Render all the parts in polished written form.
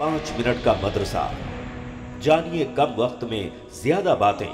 5 minute का मदरसा, जानिए कम वक्त में ज्यादा बातें।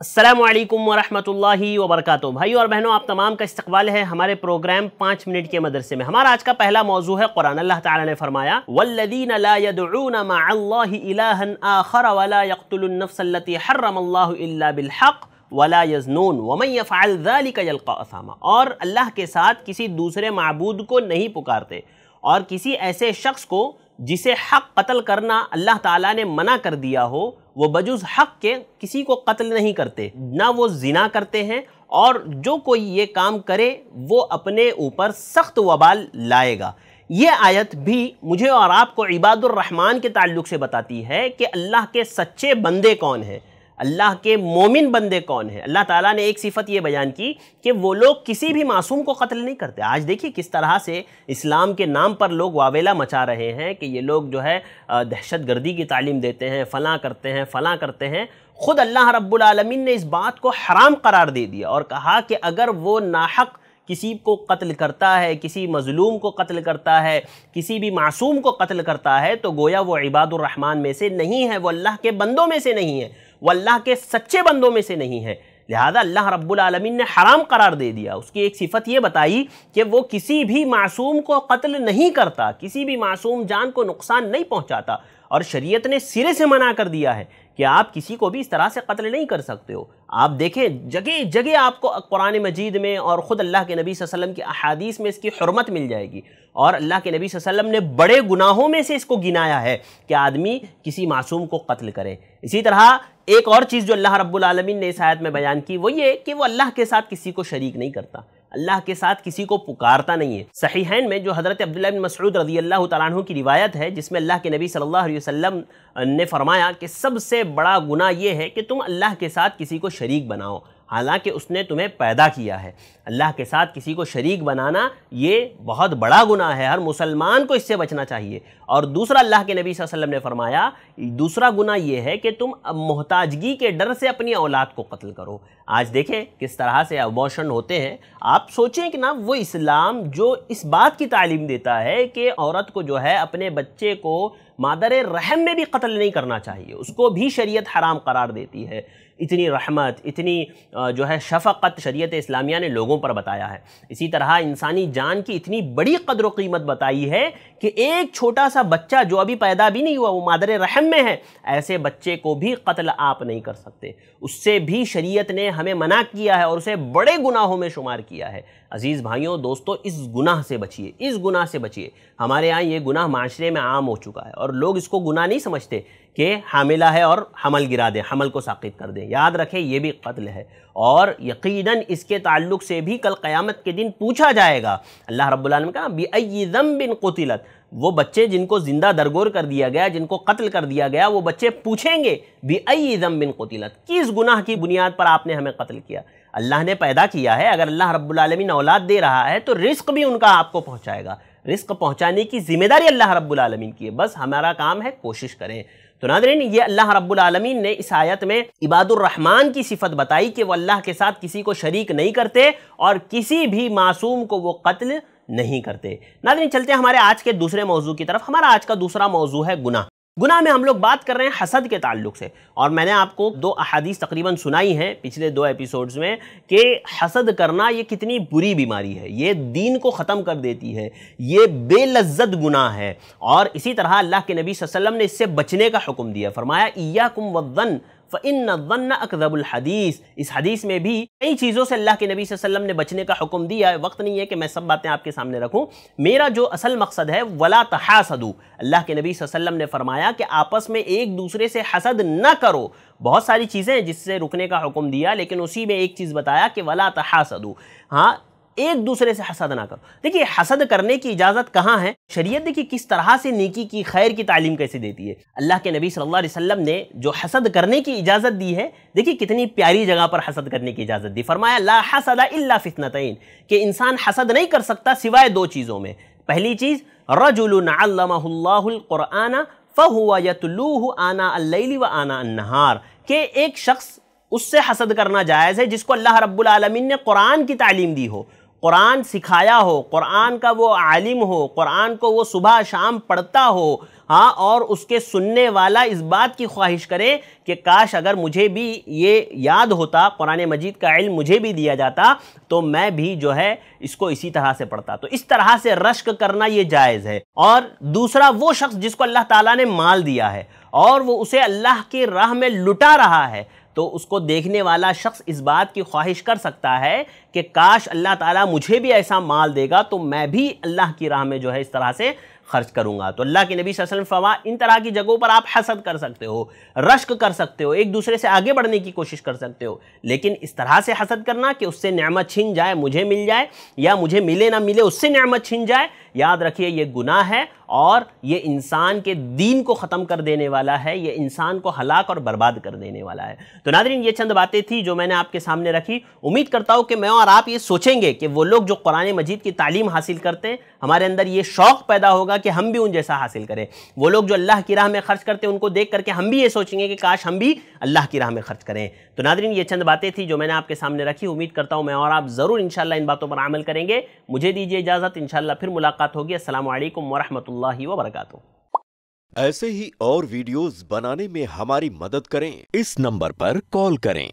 अस्सलामु अलैकुम वरहमतुल्लाहि वबरकातुहू। भाइयों और बहनों, आप तमाम का इस्तकबाल है हमारे प्रोग्राम 5 मिनट के मदरसे में। हमारा आज का पहला मौजू है कुरान। अल्लाह ताला ने फरमाया, वल्लज़ीना ला यदऊना मअल्लाहि इलाहन आखर वला यक़्तुलुन नफ्सल्लती हर्रमल्लाहु इल्ला बिलहक़ वला यज़नून वमन यफ़अल ज़ालिका यल्क़ा असामा। और अल्लाह के साथ किसी दूसरे माबूद को नहीं पुकारते और किसी ऐसे शख्स को जिसे हक़ कत्ल करना अल्लाह ताला ने मना कर दिया हो, वो बजुज़ हक़ के किसी को कत्ल नहीं करते, ना वो ज़िना करते हैं, और जो कोई ये काम करे वो अपने ऊपर सख्त वबाल लाएगा। ये आयत भी मुझे और आपको इबादुर रहमान के ताल्लुक़ से बताती है कि अल्लाह के सच्चे बंदे कौन हैं, अल्लाह के मोमिन बंदे कौन हैं। अल्लाह ताला ने एक सिफत ये बयान की कि वो लोग किसी भी मासूम को कत्ल नहीं करते। आज देखिए किस तरह से इस्लाम के नाम पर लोग वावेला मचा रहे हैं कि ये लोग जो है दहशत गर्दी की तालीम देते हैं, फ़लाँ करते हैं, फ़लाँ करते हैं। ख़ुद अल्लाह रब्बुल आलमीन ने इस बात को हराम करार दे दिया और कहा कि अगर वो नाहक किसी को कत्ल करता है, किसी मज़लूम को कत्ल करता है, किसी भी मासूम को कत्ल करता है, तो गोया वो इबादुर रहमान में से नहीं है, वो अल्लाह के बंदों में से नहीं है, वो अल्लाह के सच्चे बंदों में से नहीं है। लिहाजा अल्लाह रब्बुल आलमीन ने हराम करार दे दिया। उसकी एक सिफत ये बताई कि वो किसी भी मासूम को कत्ल नहीं करता, किसी भी मासूम जान को नुकसान नहीं पहुँचाता, और शरीयत ने सिरे से मना कर दिया है कि आप किसी को भी इस तरह से कत्ल नहीं कर सकते हो। आप देखें जगह जगह आपको कुरान मजीद में और ख़ुद अल्लाह के नबी सल्लल्लाहु अलैहि वसल्लम की अहादीस में इसकी हुर्मत मिल जाएगी। और अल्लाह के नबी सल्लल्लाहु अलैहि वसल्लम ने बड़े गुनाहों में से इसको गिनाया है कि आदमी किसी मासूम को कत्ल करे। इसी तरह एक और चीज़ जो अल्लाह रब्बुल आलमीन ने इस आयत में बयान की वो ये कि वो अल्लाह के साथ किसी को शरीक नहीं करता, अल्लाह के साथ किसी को पुकारता नहीं है। सहीहैन में जो हज़रत अब्दुल्लाह बिन मसऊद रज़ी अल्लाह तआला अन्हु की रिवायत है, जिसमें अल्लाह के नबी सल्लल्लाहु अलैहि वसल्लम ने फरमाया कि सबसे बड़ा गुनाह ये है कि तुम अल्लाह के साथ किसी को शरीक बनाओ, हालांकि उसने तुम्हें पैदा किया है। अल्लाह के साथ किसी को शरीक बनाना ये बहुत बड़ा गुनाह है, हर मुसलमान को इससे बचना चाहिए। और दूसरा अल्लाह के नबी सल्लल्लाहु अलैहि वसल्लम ने फरमाया, दूसरा गुनाह ये है कि तुम मोहताजगी के डर से अपनी औलाद को कत्ल करो। आज देखें किस तरह से अबॉर्शन होते हैं। आप सोचें कि ना वो इस्लाम जो इस बात की तालीम देता है कि औरत को जो है अपने बच्चे को मादर रहम में भी कत्ल नहीं करना चाहिए, उसको भी शरीयत हराम करार देती है। इतनी रहमत, इतनी जो है शफ़क़त शरीयत इस्लामिया ने लोगों पर बताया है। इसी तरह इंसानी जान की इतनी बड़ी कद्र व कीमत बताई है कि एक छोटा सा बच्चा जो अभी पैदा भी नहीं हुआ, वो मादर रहम में है, ऐसे बच्चे को भी कत्ल आप नहीं कर सकते, उससे भी शरीयत ने हमें मना किया है और उसे बड़े गुनाहों में शुमार किया है। अज़ीज़ भाइयों दोस्तों, इस गुनाह से बचिए, इस गुनाह से बचिए। हमारे यहाँ ये गुनाह माशरे में आम हो चुका है और लोग इसको गुनाह नहीं समझते कि हामिला है और हमल गिरा दें, हमल को साक़ित कर दें। याद रखें ये भी कत्ल है और यकीनन इसके ताल्लुक़ से भी कल क़यामत के दिन पूछा जाएगा। अल्लाह रब्बुल आलमीन का बिअय्यि ज़ंबिन क़ुतिलत, वो बच्चे जिनको ज़िंदा दरगोर कर दिया गया, जिनको कत्ल कर दिया गया, वो बच्चे पूछेंगे बिअय्यि ज़ंबिन क़ुतिलत, किस गुनाह की बुनियाद पर आपने हमें कत्ल किया। अल्लाह ने पैदा किया है, अगर अल्लाह रब्बुल आलमीन औलाद दे रहा है तो रिस्क भी उनका आपको पहुँचाएगा। रिस्क पहुँचाने की जिम्मेदारी अल्लाह रब्बुल आलमीन की है, बस हमारा काम है कोशिश करें। तो नाज़रीन, ये अल्लाह रब्बुल आलमीन ने इस आयत में इबादुर रहमान की सिफत बताई कि वो अल्लाह के साथ किसी को शरीक नहीं करते और किसी भी मासूम को वो कत्ल नहीं करते। नाज़रीन, चलते हैं हमारे आज के दूसरे मौजू की तरफ। हमारा आज का दूसरा मौजू है गुनाह। गुनाह में हम लोग बात कर रहे हैं हसद के ताल्लुक से, और मैंने आपको 2 अहादीस तकरीबन सुनाई हैं पिछले 2 एपिसोड्स में कि हसद करना ये कितनी बुरी बीमारी है, ये दीन को ख़त्म कर देती है, ये बेलज़्ज़त गुनाह है। और इसी तरह अल्लाह के नबी सल्लल्लाहु अलैहि वसल्लम ने इससे बचने का हुक्म दिया, फरमाया इय्याकुम वज़्ज़न फ़इन्न ज़न्न अकज़बुल हदीस। इस हदीस में भी कई चीज़ों से अल्लाह के नबी सल्लल्लाहु अलैहि वसल्लम ने बचने का हुक्म दिया है। वक्त नहीं है कि मैं सब बातें आपके सामने रखूं। मेरा जो असल मकसद है वला तहासदू, अल्लाह के नबी सल्लल्लाहु अलैहि वसल्लम ने फरमाया कि आपस में एक दूसरे से हसद न करो। बहुत सारी चीज़ें हैं जिससे रुकने का हुक्म दिया, लेकिन उसी में एक चीज़ बताया कि वला तहासदू, हाँ एक दूसरे से हसद ना करो। देखिए हसद करने की इजाज़त कहाँ है, शरीयत देखिए किस तरह से नेकी की खैर की तालीम कैसे देती है। अल्लाह के नबी सल्लल्लाहु अलैहि वसल्लम ने जो हसद करने की इजाज़त दी है, देखिए कितनी प्यारी जगह पर हसद करने की इजाज़त दी। फरमाया ला हसदा इल्ला फितनतैन, कि इंसान हसद नहीं कर सकता सिवाय 2 चीज़ों में। पहली चीज़ रजुलुन अल्लमहुल्लाहुल कुरआन फहुवा यतलूहु आना अल-लैली व आना अन-नहार, के एक शख्स उससे हसद करना जायज़ है जिसको अल्लाह रब्बुल आलमीन ने कुरान की तालीम दी हो, कुरान सिखाया हो, कुरान का वो आलिम हो, कुरान को वो सुबह शाम पढ़ता हो, ہاں، اور اس کے سننے والا اس بات کی خواہش کرے کہ کاش اگر مجھے بھی یہ یاد ہوتا، قرآن مجید کا علم مجھے بھی دیا جاتا تو میں بھی جو ہے اس کو اسی طرح سے پڑھتا۔ تو اس طرح سے رشک کرنا یہ جائز ہے۔ اور دوسرا، وہ شخص جس کو اللہ تعالیٰ نے مال دیا ہے اور وہ اسے اللہ کی راہ میں لٹا رہا ہے، تو اس کو دیکھنے والا شخص اس بات کی خواہش کر سکتا ہے کہ کاش اللہ تعالیٰ مجھے بھی ایسا مال دے گا تو میں بھی اللہ کی راہ میں جو ہے اس طرح سے خرچ کروں گا۔ تو اللہ کے نبی صلی اللہ علیہ وسلم فرمایا ان طرح کی جگہوں پر آپ حسد کر سکتے ہو، رشک کر سکتے ہو، ایک دوسرے سے آگے بڑھنے کی کوشش کر سکتے ہو، لیکن اس طرح سے حسد کرنا کہ اس سے نعمت چھن جائے مجھے مل جائے، یا مجھے ملے نہ ملے اس سے نعمت چھن جائے، یاد رکھیے یہ گناہ ہے اور یہ انسان کے دین کو ختم کر دینے والا ہے، یہ انسان کو ہلاک اور برباد کر دینے والا ہے۔ تو ناظرین، یہ چند باتیں تھی جو میں نے آپ کے سامنے رکھی۔ امید کرتا ہوں کہ میں اور آپ یہ سوچیں گے کہ وہ لوگ جو قرآن مجید کی تعلیم حاصل کرتے ہیں، ہمارے اندر یہ شوق پیدا ہوگا کہ ہم بھی ان جیسا حاصل کریں۔ وہ لوگ جو اللہ کی راہ میں خرچ کرتے ہیں ان کو دیکھ کر کے ہم بھی یہ سوچیں گے کہ کاش ہم بھی اللہ کی راہ میں خرچ کریں۔ تو ناظرین، یہ چند باتیں تھی جو میں نے آپ کے سامنے رکھی۔ امید کرتا ہوں میں اور آپ ضرور انشاءاللہ ان باتوں پر عمل کریں گے۔ مجھے دیجیے اجازت، انشاءاللہ پھر ملاقات ہوگی۔ السلام علیکم ورحمۃ اللہ وبرکاتہ۔ ایسے ہی اور ویڈیوز بنانے میں ہماری مدد کریں، اس نمبر پر کال کریں۔